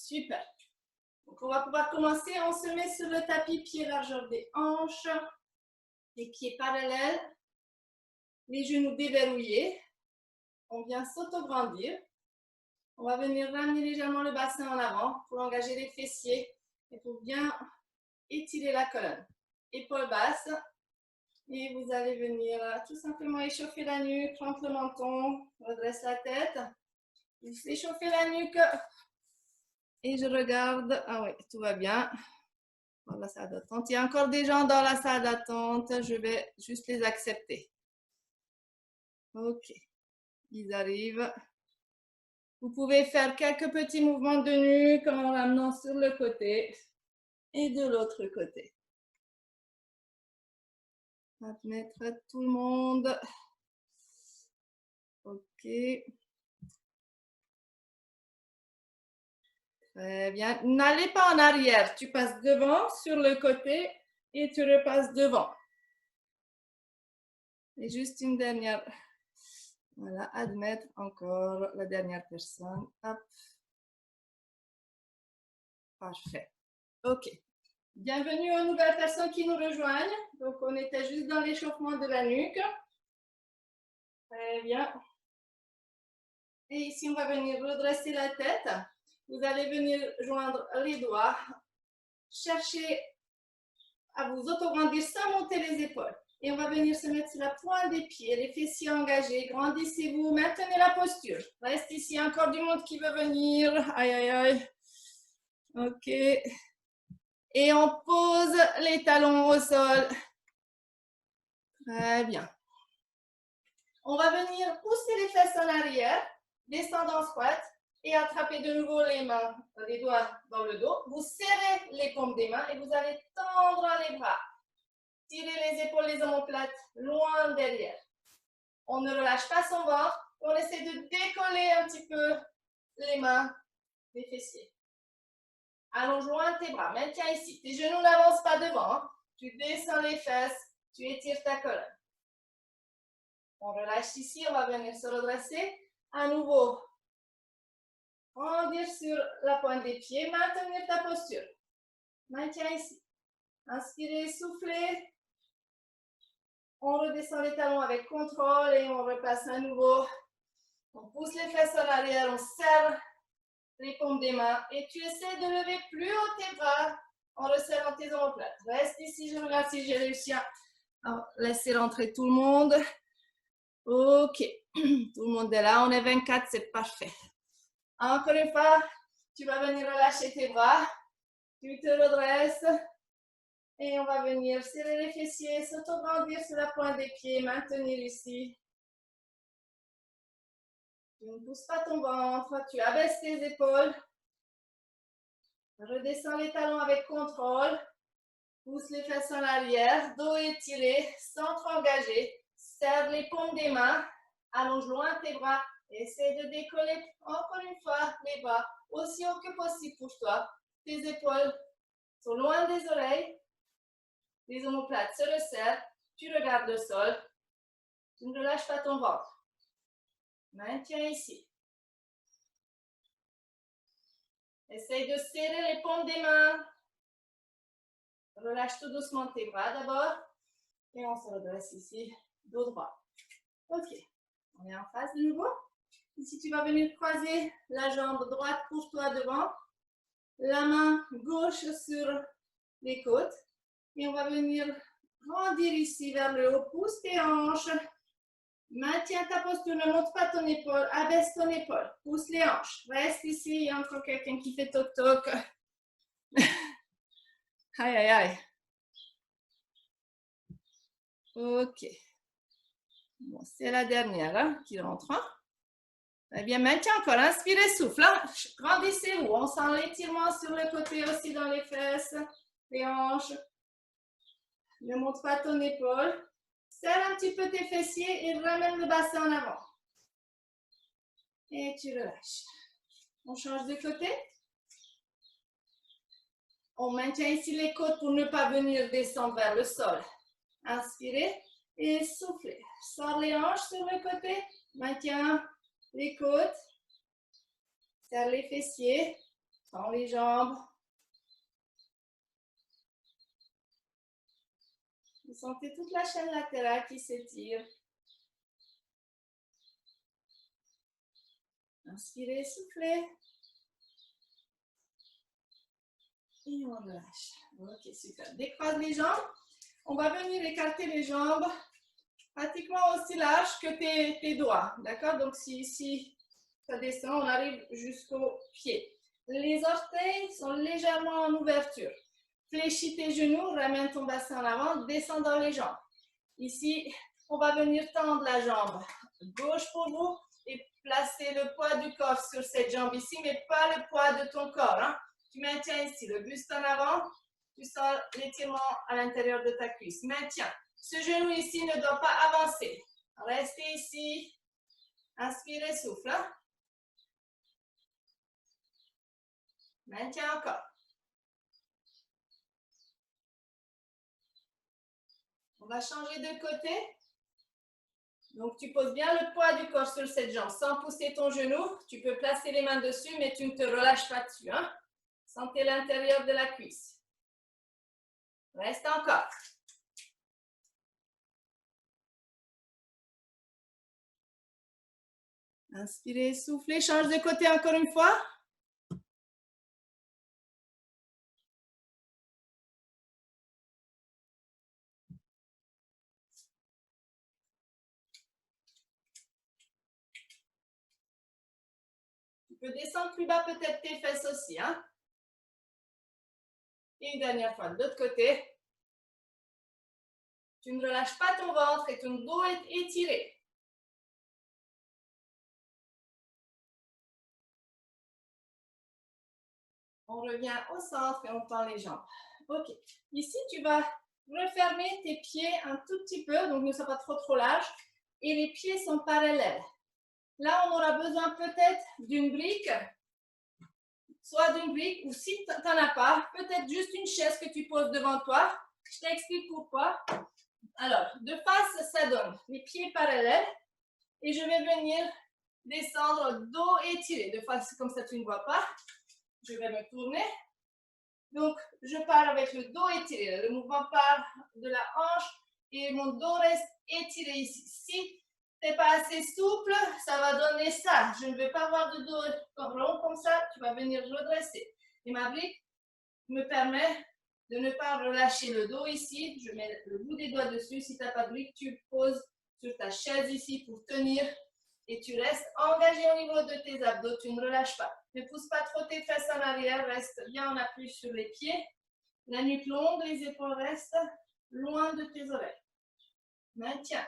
Super. Donc, on va pouvoir commencer. On se met sur le tapis, pieds largeur des hanches, les pieds parallèles, les genoux déverrouillés. On vient s'auto-grandir. On va venir ramener légèrement le bassin en avant pour engager les fessiers et pour bien étirer la colonne. Épaules basses. Et vous allez venir tout simplement échauffer la nuque, rentre le menton, redresse la tête. Juste échauffer la nuque. Et je regarde. Ah oui, tout va bien. Dans la salle d'attente. Il y a encore des gens dans la salle d'attente. Je vais juste les accepter. Ok. Ils arrivent. Vous pouvez faire quelques petits mouvements de nuque en ramenant sur le côté et de l'autre côté. Admettre tout le monde. Ok. Très bien. N'allez pas en arrière. Tu passes devant, sur le côté et tu repasses devant. Et juste une dernière. Voilà, admettre encore la dernière personne. Hop. Parfait. OK. Bienvenue aux nouvelles personnes qui nous rejoignent. Donc, on était juste dans l'échauffement de la nuque. Très bien. Et ici, on va venir redresser la tête. Vous allez venir joindre les doigts. Cherchez à vous auto-grandir sans monter les épaules. Et on va venir se mettre sur la pointe des pieds, les fessiers engagés. Grandissez-vous, maintenez la posture. Reste ici, encore du monde qui veut venir. Aïe, aïe, aïe. OK. Et on pose les talons au sol. Très bien. On va venir pousser les fesses en arrière, descendre en squat et attraper de nouveau les mains, les doigts dans le dos. Vous serrez les paumes des mains et vous allez tendre les bras. Tirez les épaules, les omoplates loin derrière. On ne relâche pas son ventre. On essaie de décoller un petit peu les mains des fessiers. Allonge loin tes bras. Maintiens ici. Tes genoux n'avancent pas devant. Tu descends les fesses. Tu étires ta colonne. On relâche ici. On va venir se redresser. À nouveau, grandir sur la pointe des pieds. Maintenir ta posture. Maintiens ici. Inspirez, soufflez. On redescend les talons avec contrôle et on repasse à nouveau. On pousse les fesses en arrière. On serre les paumes des mains et tu essaies de lever plus haut tes bras en resserrant tes omoplates. Reste ici, je regarde si j'ai réussi à laisser rentrer tout le monde. Ok, tout le monde est là, on est 24, c'est parfait. Encore une fois, tu vas venir relâcher tes bras, tu te redresses et on va venir serrer les fessiers, s'auto-grandir sur la pointe des pieds, maintenir ici. Tu ne pousses pas ton ventre, tu abaisses tes épaules. Redescends les talons avec contrôle. Pousse les fesses en arrière, dos étiré, centre engagé. Serre les paumes des mains. Allonge loin tes bras. Essaie de décoller encore une fois les bras aussi haut que possible pour toi. Tes épaules sont loin des oreilles. Les omoplates se resserrent. Tu regardes le sol. Tu ne relâches pas ton ventre. Maintiens ici. Essaye de serrer les paumes des mains. Relâche tout doucement tes bras d'abord. Et on se redresse ici, dos droit. Ok, on est en face de nouveau. Ici, tu vas venir croiser la jambe droite pour toi devant. La main gauche sur les côtes. Et on va venir grandir ici vers le haut. Pousse tes hanches. Maintiens ta posture, ne monte pas ton épaule. Abaisse ton épaule. Pousse les hanches. Reste ici, il y a encore quelqu'un qui fait toc-toc. Aïe, aïe, aïe. Ok. Bon, c'est la dernière hein, qui rentre. Hein? Eh bien, maintiens encore. Inspirez, souffle. Hein? Grandissez-vous. On sent l'étirement sur le côté aussi dans les fesses, les hanches. Ne monte pas ton épaule. Serre un petit peu tes fessiers et ramène le bassin en avant. Et tu relâches. On change de côté. On maintient ici les côtes pour ne pas venir descendre vers le sol. Inspirez et soufflez. Sors les hanches sur le côté. Maintiens les côtes. Serre les fessiers. Tends les jambes. Vous sentez toute la chaîne latérale qui s'étire. Inspirez, soufflez. Et on relâche. Ok, super. Décroise les jambes. On va venir écarter les jambes pratiquement aussi large que tes doigts. D'accord? Donc, si ici, ça descend, on arrive jusqu'au pied. Les orteils sont légèrement en ouverture. Fléchis tes genoux, ramène ton bassin en avant, descends dans les jambes. Ici, on va venir tendre la jambe gauche pour vous et placer le poids du corps sur cette jambe ici, mais pas le poids de ton corps. Hein. Tu maintiens ici le buste en avant, tu sens l'étirement à l'intérieur de ta cuisse. Maintiens. Ce genou ici ne doit pas avancer. Restez ici. Inspirez, souffle. Hein. Maintiens encore. On va changer de côté. Donc, tu poses bien le poids du corps sur cette jambe sans pousser ton genou. Tu peux placer les mains dessus, mais tu ne te relâches pas dessus. Hein? Sentez l'intérieur de la cuisse. Reste encore. Inspirez, soufflez, change de côté encore une fois. Tu peux descendre plus bas peut-être tes fesses aussi. Hein? Et une dernière fois, de l'autre côté. Tu ne relâches pas ton ventre et ton dos est étiré. On revient au centre et on tend les jambes. Ok. Ici, tu vas refermer tes pieds un tout petit peu, donc ne sois pas trop large. Et les pieds sont parallèles. Là, on aura besoin peut-être d'une brique, soit d'une brique, ou si tu n'en as pas, peut-être juste une chaise que tu poses devant toi. Je t'explique pourquoi. Alors, de face, ça donne les pieds parallèles. Et je vais venir descendre dos étiré. De face, comme ça, tu ne vois pas. Je vais me tourner. Donc, je pars avec le dos étiré. Le mouvement part de la hanche et mon dos reste étiré ici. Si tu n'es pas assez souple, ça va donner ça. Je ne vais pas avoir de dos rond comme ça. Tu vas venir redresser. Et ma brique me permet de ne pas relâcher le dos ici. Je mets le bout des doigts dessus. Si tu n'as pas de brique, tu poses sur ta chaise ici pour tenir. Et tu restes engagé au niveau de tes abdos. Tu ne relâches pas. Ne pousse pas trop tes fesses en arrière. Reste bien en appui sur les pieds. La nuque longue, les épaules restent loin de tes oreilles. Maintiens.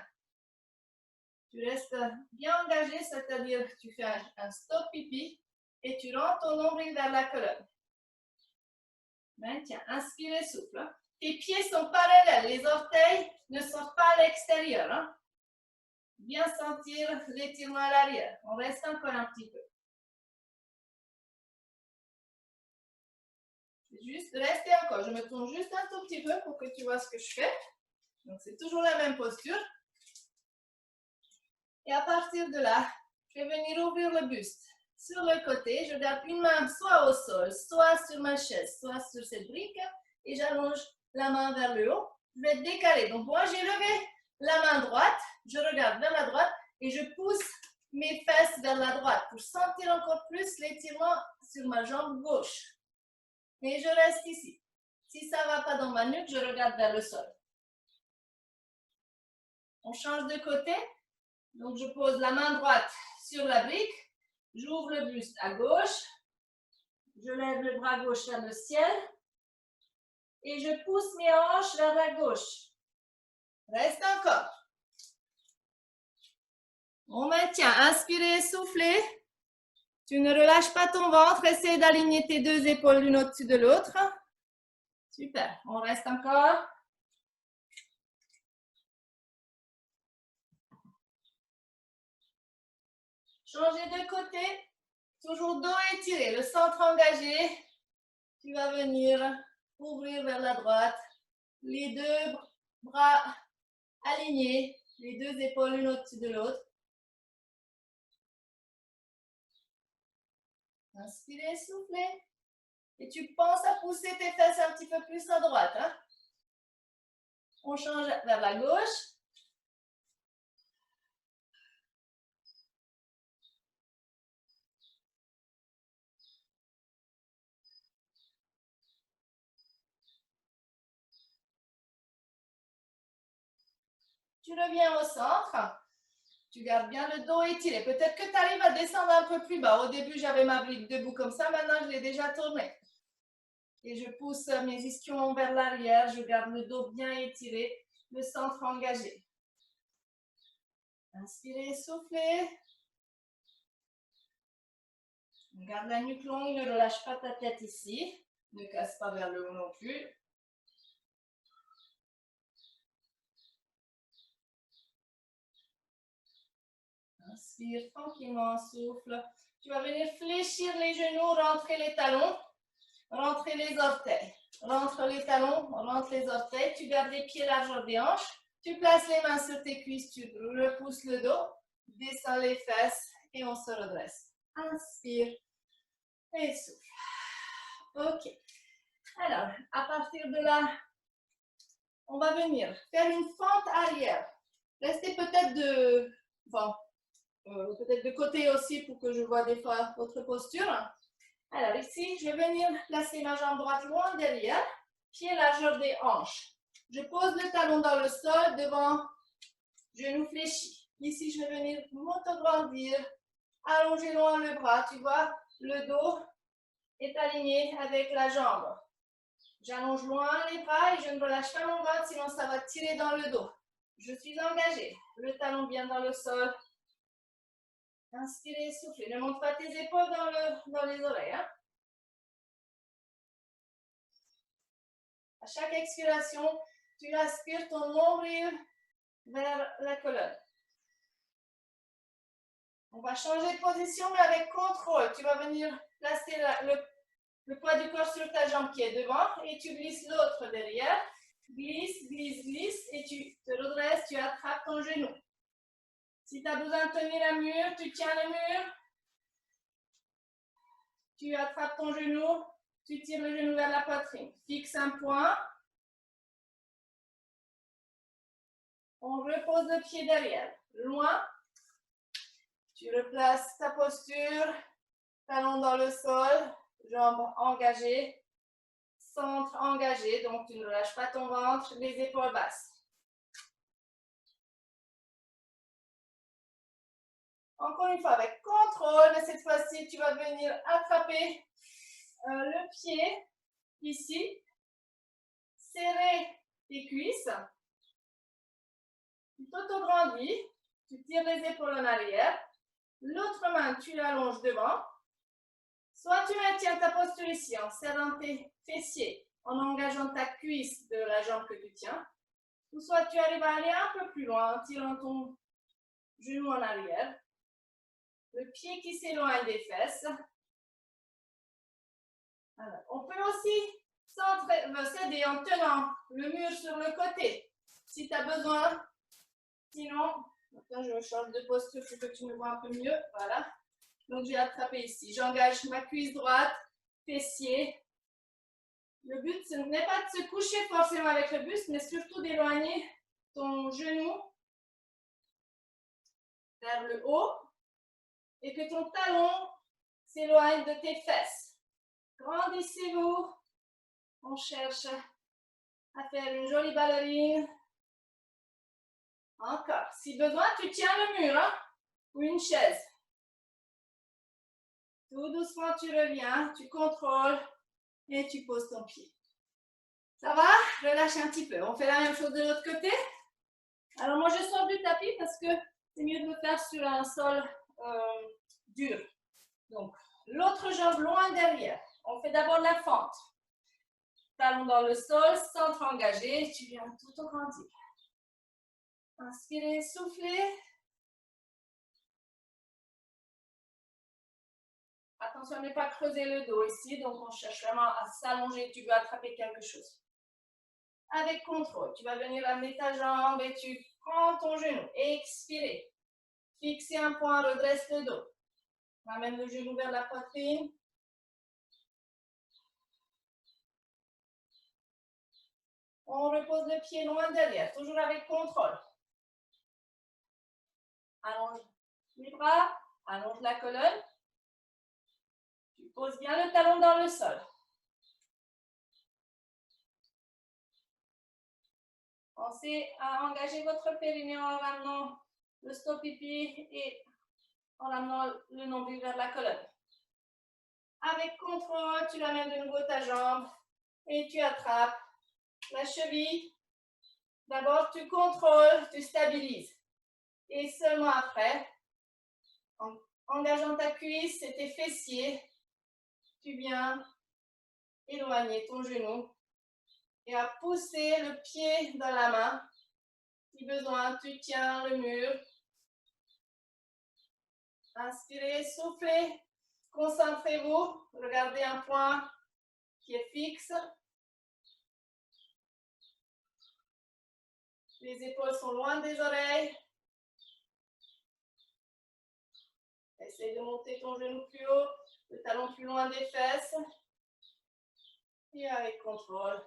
Tu restes bien engagé, c'est-à-dire que tu fais un stop pipi et tu rentres ton nombril vers la colonne. Maintiens. Inspire et souffle. Tes pieds sont parallèles. Les orteils ne sortent pas à l'extérieur. Hein? Bien sentir l'étirement à l'arrière. On reste encore un petit peu. Juste rester encore. Je me tourne juste un tout petit peu pour que tu vois ce que je fais. Donc, c'est toujours la même posture. Et à partir de là, je vais venir ouvrir le buste. Sur le côté, je garde une main soit au sol, soit sur ma chaise, soit sur cette brique. Et j'allonge la main vers le haut. Je vais décaler. Donc, moi, j'ai levé la main droite. Je regarde vers la droite et je pousse mes fesses vers la droite pour sentir encore plus l'étirement sur ma jambe gauche. Et je reste ici. Si ça ne va pas dans ma nuque, je regarde vers le sol. On change de côté. Donc, je pose la main droite sur la brique. J'ouvre le buste à gauche. Je lève le bras gauche vers le ciel. Et je pousse mes hanches vers la gauche. Reste encore. On maintient. Inspirez, soufflez. Tu ne relâches pas ton ventre. Essaye d'aligner tes deux épaules l'une au-dessus de l'autre. Super. On reste encore. Changez de côté. Toujours dos étiré. Le centre engagé. Tu vas venir ouvrir vers la droite. Les deux bras alignés. Les deux épaules l'une au-dessus de l'autre. Inspirez, soufflez. Et tu penses à pousser tes fesses un petit peu plus à droite. Hein? On change vers la gauche. Tu reviens au centre. Tu gardes bien le dos étiré. Peut-être que tu arrives à descendre un peu plus bas. Au début, j'avais ma brique debout comme ça. Maintenant, je l'ai déjà tournée. Et je pousse mes ischions vers l'arrière. Je garde le dos bien étiré. Le centre engagé. Inspirez, soufflez. Garde la nuque longue. Ne relâche pas ta tête ici. Ne casse pas vers le haut non plus. Inspire tranquillement, souffle. Tu vas venir fléchir les genoux, rentrer les talons, rentrer les orteils. Rentre les talons, rentre les orteils. Tu gardes les pieds largeur des hanches. Tu places les mains sur tes cuisses, tu repousses le dos, descends les fesses et on se redresse. Inspire et souffle. Ok. Alors, à partir de là, on va venir faire une fente arrière. Restez peut-être peut-être de côté aussi pour que je vois des fois votre posture. Alors ici, je vais venir placer ma jambe droite loin derrière, pied largeur des hanches. Je pose le talon dans le sol devant, genou fléchi. Ici, je vais venir m'auto-grandir, allonger loin le bras. Tu vois, le dos est aligné avec la jambe. J'allonge loin les bras et je ne relâche pas mon ventre, sinon ça va tirer dans le dos. Je suis engagée. Le talon bien dans le sol. Inspirez, soufflez. Ne monte pas tes épaules dans les oreilles. Hein? À chaque expiration, tu aspires ton nombril vers la colonne. On va changer de position, mais avec contrôle. Tu vas venir placer le poids du corps sur ta jambe qui est devant et tu glisses l'autre derrière. Glisse, glisse, glisse et tu te redresses, tu attrapes ton genou. Si tu as besoin de tenir un mur, tu tiens le mur. Tu attrapes ton genou, tu tires le genou vers la poitrine. Fixe un point. On repose le pied derrière. Loin. Tu replaces ta posture. Talon dans le sol. Jambes engagées. Centre engagé. Donc, tu ne relâches pas ton ventre. Les épaules basses. Encore une fois, avec contrôle. Mais cette fois-ci, tu vas venir attraper le pied ici. Serrer tes cuisses. Tu t'auto-grandis. Tu tires les épaules en arrière. L'autre main, tu l'allonges devant. Soit tu maintiens ta posture ici en serrant tes fessiers, en engageant ta cuisse de la jambe que tu tiens. Ou soit tu arrives à aller un peu plus loin en tirant ton genou en arrière. Le pied qui s'éloigne des fesses. Alors, on peut aussi s'aider en tenant le mur sur le côté si tu as besoin. Sinon, maintenant je change de posture pour que tu me vois un peu mieux. Voilà. Donc, j'ai attrapé ici. J'engage ma cuisse droite, fessier. Le but, ce n'est pas de se coucher forcément avec le buste, mais surtout d'éloigner ton genou vers le haut et que ton talon s'éloigne de tes fesses. Grandissez-vous. On cherche à faire une jolie ballerine. Encore. Si besoin, tu tiens le mur hein, ou une chaise. Tout doucement, tu reviens, tu contrôles et tu poses ton pied. Ça va? Relâche un petit peu. On fait la même chose de l'autre côté. Alors, moi, je sors du tapis parce que c'est mieux de le faire sur un sol dur. Donc, l'autre jambe loin derrière. On fait d'abord la fente. Talon dans le sol, centre engagé. Tu viens tout au grandir. Inspirez, soufflez. Attention à ne pas creuser le dos ici. Donc, on cherche vraiment à s'allonger. Tu veux attraper quelque chose. Avec contrôle, tu vas venir amener ta jambe et tu prends ton genou. Expirez. Fixez un point, redresse le dos. Ramène le genou vers la poitrine. On repose le pied loin derrière, toujours avec contrôle. Allonge les bras, allonge la colonne. Tu poses bien le talon dans le sol. Pensez à engager votre périnée en ramenant le stop pipi et en ramenant le nombril vers la colonne. Avec contrôle, tu ramènes de nouveau ta jambe et tu attrapes la cheville. D'abord, tu contrôles, tu stabilises. Et seulement après, en engageant ta cuisse et tes fessiers, tu viens éloigner ton genou et à pousser le pied dans la main. Si besoin, tu tiens le mur. Inspirez, soufflez, concentrez-vous, regardez un point qui est fixe. Les épaules sont loin des oreilles. Essaye de monter ton genou plus haut, le talon plus loin des fesses. Et avec contrôle,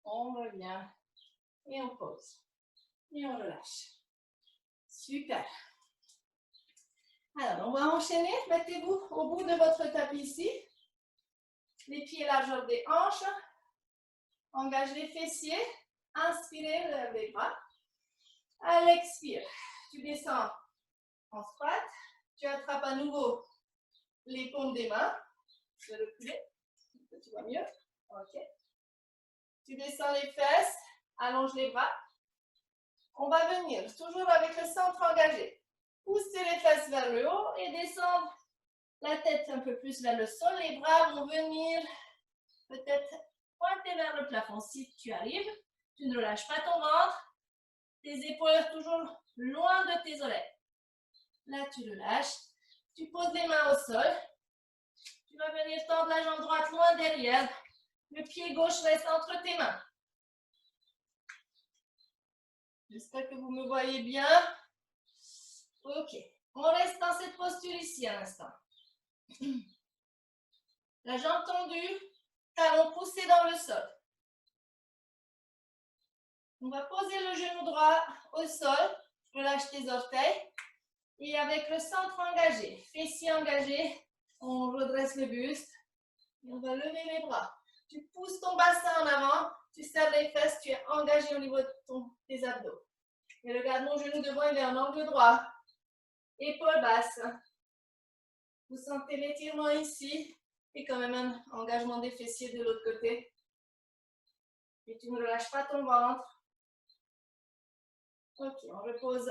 on revient et on pose. Et on relâche. Super. Alors, on va enchaîner. Mettez-vous au bout de votre tapis ici. Les pieds largeur des hanches. Engage les fessiers. Inspirez, lève les bras. À l'expire, tu descends en squat. Tu attrapes à nouveau les paumes des mains. Je vais reculer. Tu vois mieux. Ok. Tu descends les fesses. Allonge les bras. On va venir toujours avec le centre engagé. Pousser les fesses vers le haut et descendre la tête un peu plus vers le sol. Les bras vont venir peut-être pointer vers le plafond si tu arrives. Tu ne relâches pas ton ventre. Tes épaules toujours loin de tes oreilles. Là, tu relâches. Tu poses les mains au sol. Tu vas venir tendre la jambe droite loin derrière. Le pied gauche reste entre tes mains. J'espère que vous me voyez bien. Ok. On reste dans cette posture ici à l'instant. La jambe tendue, talon poussé dans le sol. On va poser le genou droit au sol. Relâche tes orteils. Et avec le centre engagé, fessiers engagés, on redresse le buste. Et on va lever les bras. Tu pousses ton bassin en avant. Tu serres les fesses. Tu es engagé au niveau de tes abdos. Et regarde mon genou devant, il est en angle droit. Épaules basses. Vous sentez l'étirement ici. Et quand même un engagement des fessiers de l'autre côté. Et tu ne relâches pas ton ventre. Ok, on repose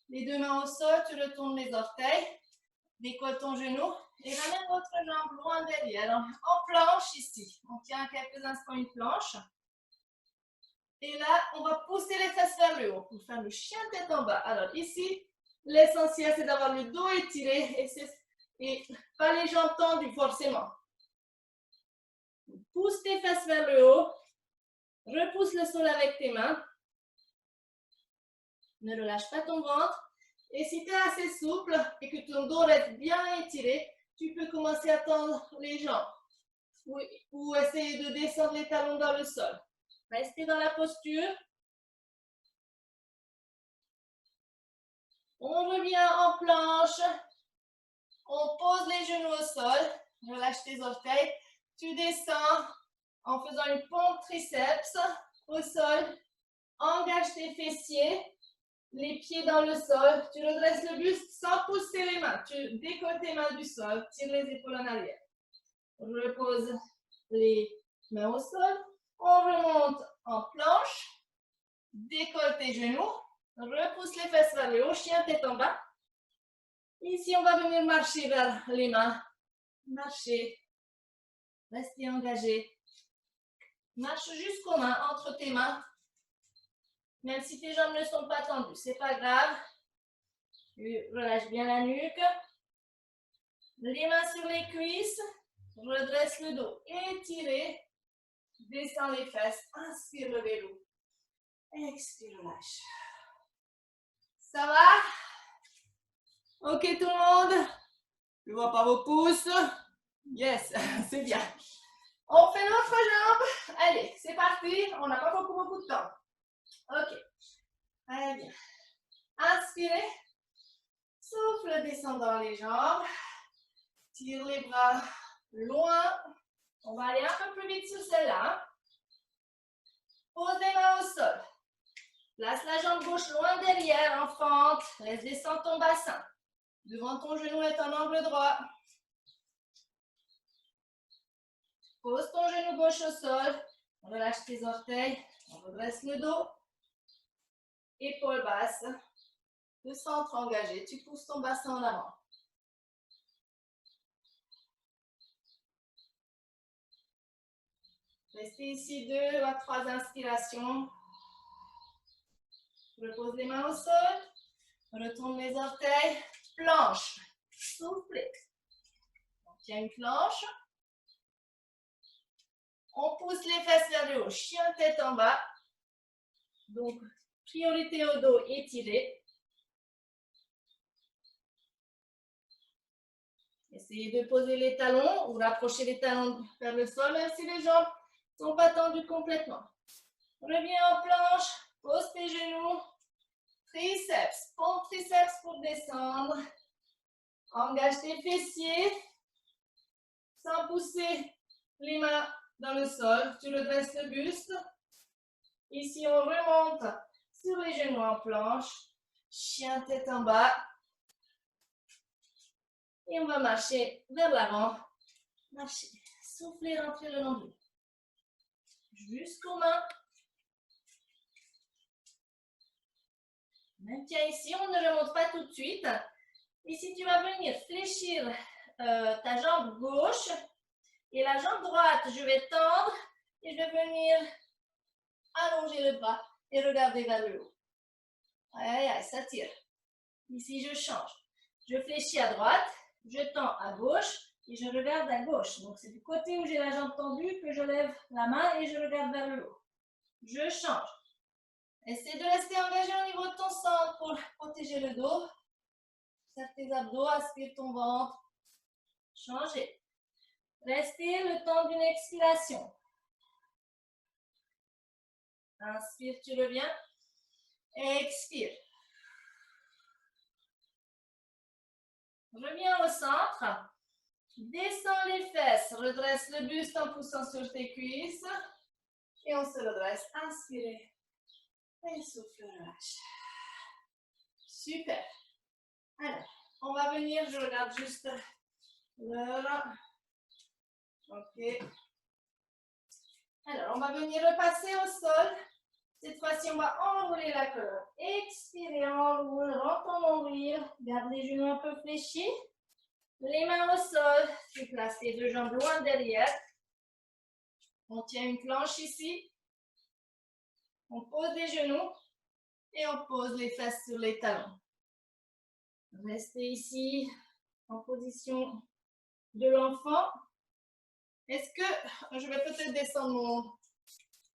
les deux mains au sol. Tu retournes les orteils. Décolle ton genou. Et ramène votre jambe loin derrière. En planche ici. On tient quelques instants une planche. Et là, on va pousser les fesses vers le haut pour faire le chien tête en bas. Alors ici, l'essentiel, c'est d'avoir le dos étiré et pas les jambes tendues forcément. Pousse tes fesses vers le haut. Repousse le sol avec tes mains. Ne relâche pas ton ventre. Et si tu es assez souple et que ton dos reste bien étiré, tu peux commencer à tendre les jambes ou essayer de descendre les talons dans le sol. Restez dans la posture. On revient en planche. On pose les genoux au sol. Relâche tes orteils. Tu descends en faisant une pompe triceps au sol. Engage tes fessiers. Les pieds dans le sol. Tu redresses le buste sans pousser les mains. Tu décolles tes mains du sol. Tire les épaules en arrière. On repose les mains au sol. On remonte en planche. Décolle tes genoux. Repousse les fesses vers le haut. Chien tête en bas. Ici, on va venir marcher vers les mains. Marcher. Restez engagé. Marche jusqu'aux mains, entre tes mains. Même si tes jambes ne sont pas tendues, c'est pas grave. Tu relâches bien la nuque. Les mains sur les cuisses. Redresse le dos. Étirez. Descends les fesses. Inspire le vélo. Expire, relâche. Ça va? Ok tout le monde? Je ne vois pas vos pouces. Yes, c'est bien. On fait notre jambe. Allez, c'est parti. On n'a pas beaucoup de temps. Ok. Très bien. Inspirez. Souffle, descendant les jambes. Tire les bras loin. On va aller un peu plus vite sur celle-là. Pose les mains au sol. Place la jambe gauche loin derrière, en fente. Laisse descendre ton bassin. Devant ton genou est un angle droit. Pose ton genou gauche au sol. Relâche tes orteils. On redresse le dos. Épaules basses. Le centre engagé. Tu pousses ton bassin en avant. Restez ici 2 à 3 inspirations. Repose les mains au sol. Retourne les orteils. Planche. Soufflez. On tient une planche. On pousse les fesses vers le haut. Chien tête en bas. Donc, priorité au dos étiré. Essayez de poser les talons ou rapprocher les talons vers le sol, même si les jambes ne sont pas tendues complètement. Reviens en planche, pose tes genoux, triceps, pompe triceps pour descendre. Engage tes fessiers sans pousser les mains dans le sol. Tu redresses le buste. Ici, on remonte sur les genoux en planche. Chien tête en bas. Et on va marcher vers l'avant. Marcher. Souffler, rentrer le nombril. Jusqu'aux mains. Maintiens ici, on ne remonte pas tout de suite. Ici, tu vas venir fléchir ta jambe gauche et la jambe droite. Je vais tendre et je vais venir allonger le bras et regarder vers le haut. Aïe, aïe, ça tire. Ici, je change. Je fléchis à droite, je tends à gauche et je regarde à gauche. Donc, c'est du côté où j'ai la jambe tendue que je lève la main et je regarde vers le haut. Je change. Essaie de rester engagé au niveau de ton centre pour protéger le dos. Serre tes abdos, aspire ton ventre. Changez. Restez le temps d'une expiration. Inspire, tu reviens. Expire. Reviens au centre. Descends les fesses. Redresse le buste en poussant sur tes cuisses. Et on se redresse. Inspirez. Et souffle, relâche. Super. Alors, on va venir, je regarde juste l'heure. Ok. Alors, on va venir repasser au sol. Cette fois-ci, on va enrouler la colonne. Expirez, enroule, rentre ton nombril. Garde les genoux un peu fléchis. Les mains au sol. Tu places tes deux jambes loin derrière. On tient une planche ici. On pose les genoux. Et on pose les fesses sur les talons. Restez ici en position de l'enfant. Est-ce que je vais peut-être descendre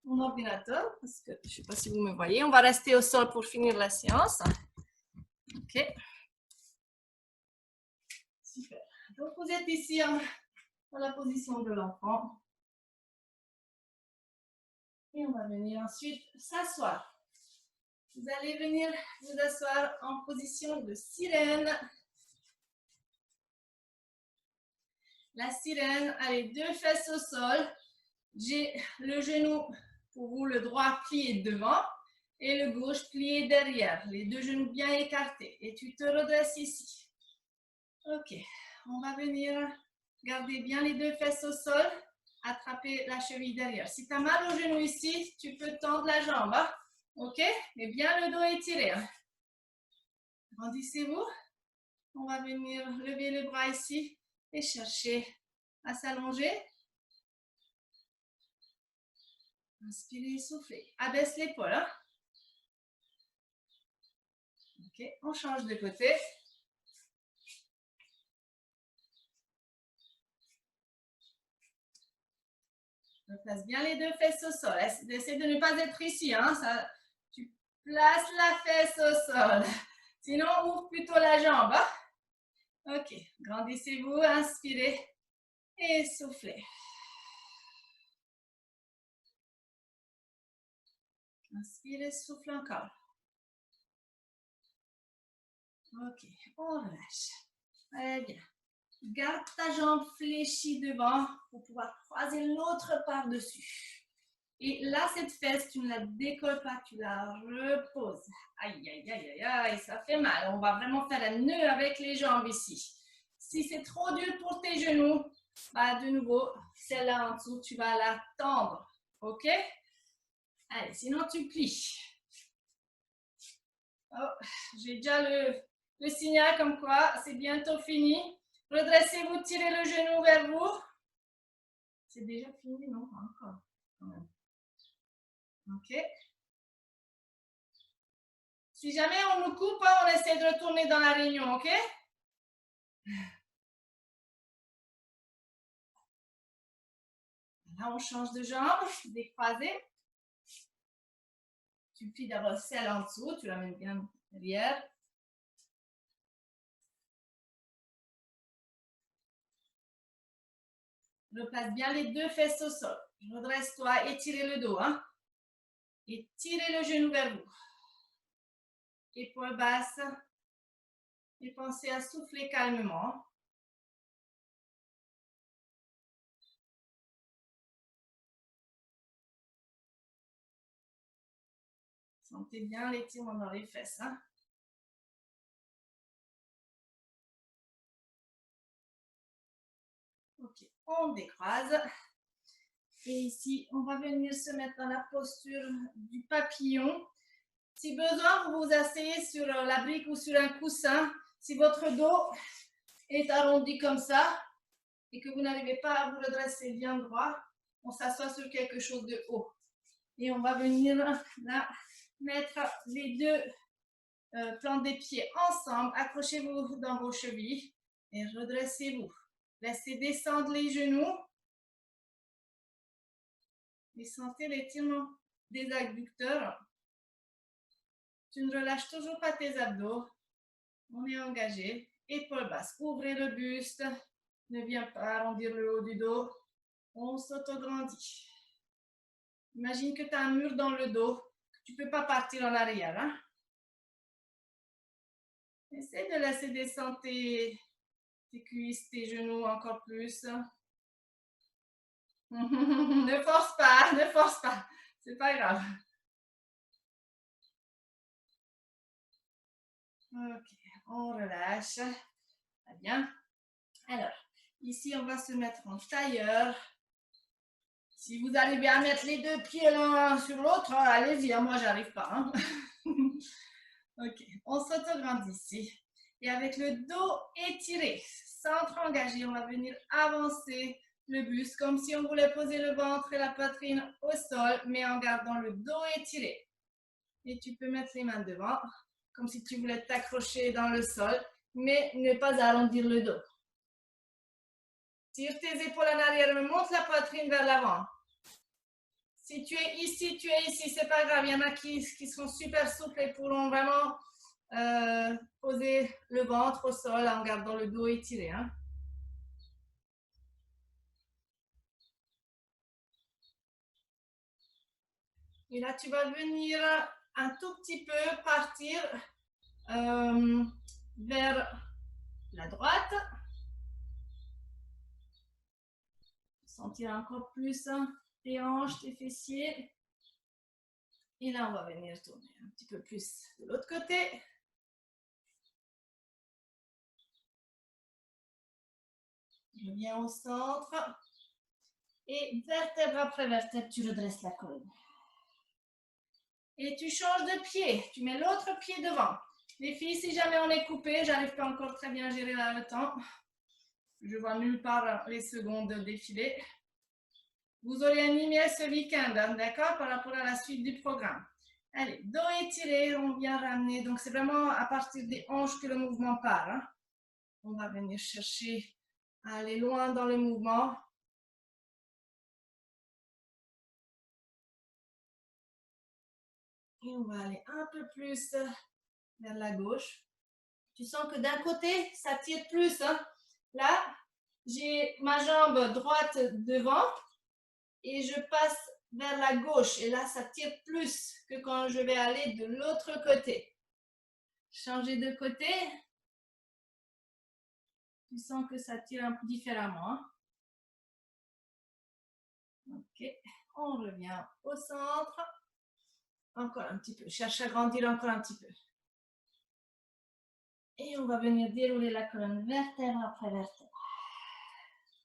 mon ordinateur parce que je ne sais pas si vous me voyez. On va rester au sol pour finir la séance. Ok. Super. Donc vous êtes ici dans la position de l'enfant. Et on va venir ensuite s'asseoir. Vous allez venir vous asseoir en position de sirène. La sirène a les deux fesses au sol. J'ai le genou, pour vous, le droit plié devant et le gauche plié derrière. Les deux genoux bien écartés. Et tu te redresses ici. Ok. On va venir garder bien les deux fesses au sol. Attraper la cheville derrière. Si tu as mal au genou ici, tu peux tendre la jambe. Hein? Ok? Mais bien le dos étiré. Hein? Grandissez-vous. On va venir lever le bras ici et chercher à s'allonger. Inspirez, soufflez. Abaisse l'épaule. Hein? Ok, on change de côté. On place bien les deux fesses au sol. Essaye de ne pas être ici. Hein? Tu places la fesse au sol. Sinon, ouvre plutôt la jambe. Hein? Ok, grandissez-vous, inspirez et soufflez. Inspire, souffle encore. Ok, on relâche. Très bien. Garde ta jambe fléchie devant pour pouvoir croiser l'autre par-dessus. Et là, cette fesse, tu ne la décolles pas, tu la reposes. Aïe, aïe, aïe, aïe, aïe, ça fait mal. On va vraiment faire un nœud avec les jambes ici. Si c'est trop dur pour tes genoux, bah, de nouveau, celle-là en dessous, tu vas la tendre. Ok? Allez, sinon tu plies. Oh, j'ai déjà le signal comme quoi c'est bientôt fini. Redressez-vous, tirez le genou vers vous. C'est déjà fini, non? Encore. Quand même. Ok. Si jamais on nous coupe, on essaie de retourner dans la réunion, ok? Là, on change de jambe, décroisé. Tu plies d'abord celle en dessous, tu l'amènes bien derrière. Replace bien les deux fesses au sol. Redresse-toi, étirez le dos. Hein? Et tirez le genou vers vous. Épaule basse. Et pensez à souffler calmement. Sentez bien l'étirement dans les fesses. Hein? Ok, on décroise. Et ici, on va venir se mettre dans la posture du papillon. Si besoin, vous vous asseyez sur la brique ou sur un coussin. Si votre dos est arrondi comme ça et que vous n'arrivez pas à vous redresser bien droit, on s'assoit sur quelque chose de haut. Et on va venir là mettre les deux plantes des pieds ensemble. Accrochez-vous dans vos chevilles et redressez-vous. Laissez descendre les genoux. Et sentez l'étirement des adducteurs. Tu ne relâches toujours pas tes abdos. On est engagé. Épaule basse. Ouvrez le buste. Ne viens pas arrondir le haut du dos. On s'autograndit. Imagine que tu as un mur dans le dos. Tu ne peux pas partir en arrière. Hein? Essaie de laisser descendre tes cuisses, tes genoux encore plus. Ne force pas, ne force pas. C'est pas grave. Ok, on relâche. Très bien. Alors, ici, on va se mettre en tailleur. Si vous arrivez à mettre les deux pieds l'un sur l'autre, allez-y, moi, j'arrive pas. Hein. Ok, on s'autograndit ici. Et avec le dos étiré, centre engagé, on va venir avancer le buste comme si on voulait poser le ventre et la poitrine au sol, mais en gardant le dos étiré. Et tu peux mettre les mains devant, comme si tu voulais t'accrocher dans le sol, mais ne pas arrondir le dos. Tire tes épaules en arrière, monte la poitrine vers l'avant. Si tu es ici, c'est pas grave. Il y en a qui sont super souples et pourront vraiment poser le ventre au sol en gardant le dos étiré. Hein. Et là, tu vas venir un tout petit peu partir vers la droite. Sentir encore plus tes hanches, tes fessiers. Et là, on va venir tourner un petit peu plus de l'autre côté. Je viens au centre. Et vertèbre après vertèbre, tu redresses la colonne. Et tu changes de pied. Tu mets l'autre pied devant. Les filles, si jamais on est coupé, j'arrive pas encore très bien à gérer le temps. Je vois nulle part les secondes défiler. Vous aurez animé ce week-end, hein, d'accord, par rapport à la suite du programme. Allez, dos étiré, on vient ramener. Donc, c'est vraiment à partir des hanches que le mouvement part. Hein. On va venir chercher à aller loin dans le mouvement. Et on va aller un peu plus vers la gauche. Tu sens que d'un côté, ça tire plus. Hein. Là, j'ai ma jambe droite devant et je passe vers la gauche. Et là, ça tire plus que quand je vais aller de l'autre côté. Changer de côté. Tu sens que ça tire un peu différemment. Ok, on revient au centre. Encore un petit peu. Cherche à grandir encore un petit peu. Et on va venir dérouler la colonne vertèbre après vertèbre.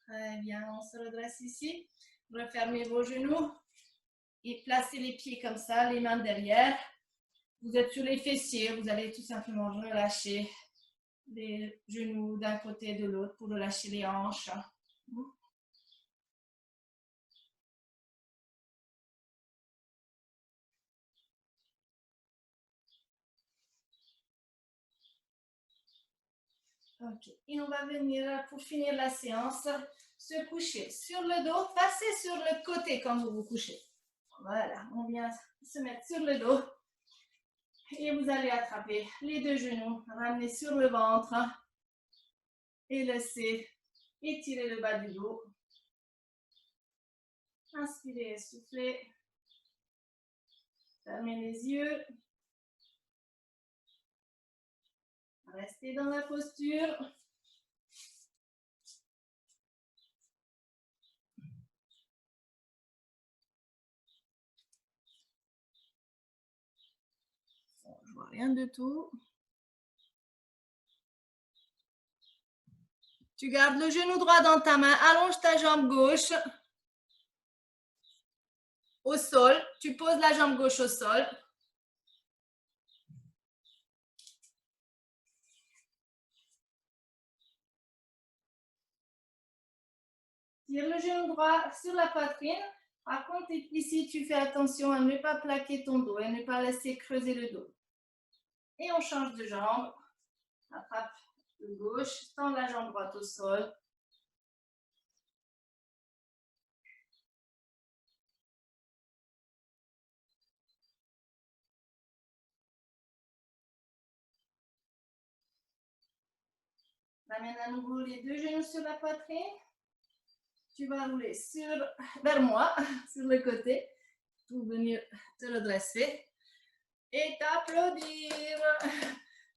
Très bien, on se redresse ici. Refermez vos genoux et placez les pieds comme ça, les mains derrière. Vous êtes sur les fessiers, vous allez tout simplement relâcher les genoux d'un côté et de l'autre pour relâcher les hanches. Ok, et on va venir, pour finir la séance, se coucher sur le dos, passer sur le côté quand vous vous couchez. Voilà, on vient se mettre sur le dos et vous allez attraper les deux genoux, ramener sur le ventre et laisser étirer le bas du dos. Inspirez, soufflez, fermez les yeux, restez dans la posture. Je vois rien de tout. Tu gardes le genou droit dans ta main, allonge ta jambe gauche au sol. Tu poses la jambe gauche au sol. Tire le genou droit sur la poitrine. Par contre, ici, tu fais attention à ne pas plaquer ton dos et ne pas laisser creuser le dos. Et on change de jambe. Attrape le gauche, tend la jambe droite au sol. Ramène à nouveau les deux genoux sur la poitrine. Tu vas rouler vers moi, sur le côté, pour venir te redresser et t'applaudir.